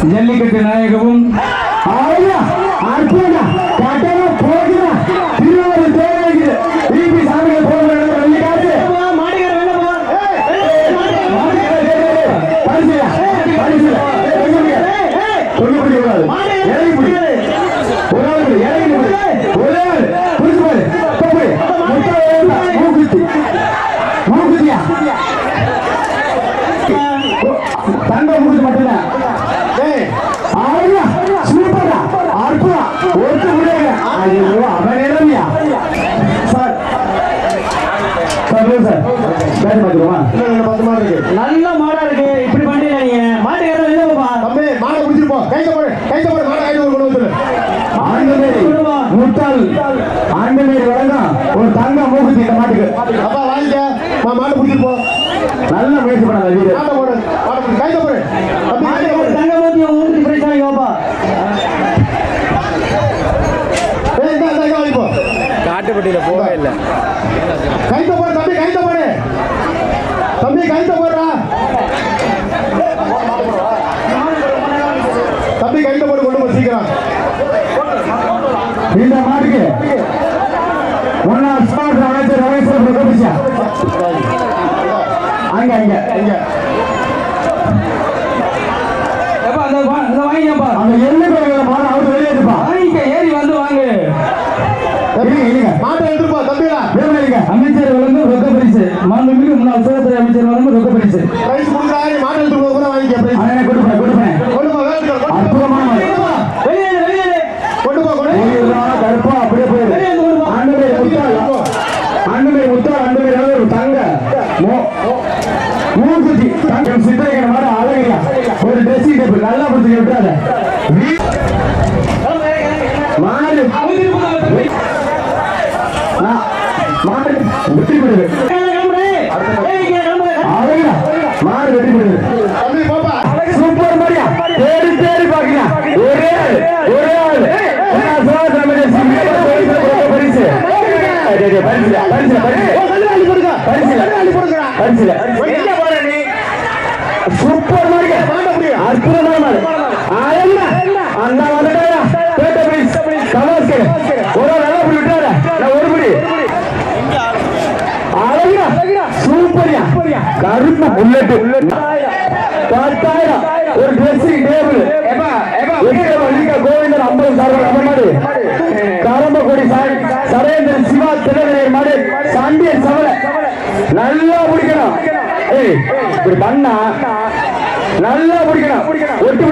ஜல்லிக்கட்டு நாயகமும் திருவாரூர் தேவைக்கு டிபி சாமிகள் போகிற தங்க முடிச்சு மட்டும்தான் சூப்பரா அற்புதம் ஒருத்த முடியாது அவன் நிலைமையா சார் நல்ல மாடா இருக்கு இப்படி பண்ணீங்க நீங்க மாட்டு மாடை முடிச்சிருப்போம் முட்டாள் ஆண்டமேரி வழங்கும் ஒரு தங்க மூக்குத்தி இந்த மாட்டுக்கு அப்பா வாங்கிக்க மாடு முடிச்சிருப்போம் நல்ல முயற்சி பண்ணாங்க தங்க மூத்தி ஊருக்கு பிரச்சனைப்பா காட்டுப்பட்டியில போக இல்லை கைத்த போடு தம்பி கைத்த போடுறா தம்பி கைத்த போடு கொண்டு போய் சீக்கிரம் இந்த மாட்டுக்கு முன்னாள் ஸ்மார்ட் அமைச்சர் ரமேஸ்வரன் பிரகோபிச்சா அங்க வாங்கிப்பா அந்த எண்ணெய் மாடு அவரு வெளியேப்பா வாங்கிக்க ஏறி வந்து வாங்க மாட்டை எடுப்பா தம்பியா அமைச்சர் வழங்கும் ரொக்க பரிசு மாண்புமிகு முன்னாள் சுகாதார அமைச்சர் வழங்கும் ரொக்க பரிசு பிரைஸ் கொடுக்குறாரு மாட்டை எடுத்து கூட வாங்கிக்க கொடுப்பேன் அற்புதமான கருப்பா அப்படியே போயிரு ஆண்டுமே முத்தாள் தங்க மூக்குத்தி சித்திரைக்கிற மாதிரி அழகையா ஒரு ட்ரெஸ்ஸிங் டேபிள் நல்லா பிடிச்சி விட்டாத மாடு வெற்றி பெறுது மாடு வெற்றி பெறுது சூப்பர் மாதிரியா தேடி பாக்கலாம் ஒரே ஆள் பரிசு சூப்பர் மாதிரி அற்புதமான மாடு அந்த ஒரு நல்லா புள்ளி விட்டார ஒரு புடி சூப்பரியா கருப்பு புல்லட் 10,000 ஒரு ட்ரெஸ்ஸிங் டேபிள் கோவிந்தன் 50 சார்பாக மாடு கரம்பக்குடி சரேந்திரன் சிவா திலகரையர் மாடு சாண்டியன் சவல நல்லா பிடிக்கணும் இப்படி பண்ணா நல்லா பிடிக்கணும் ஒட்டு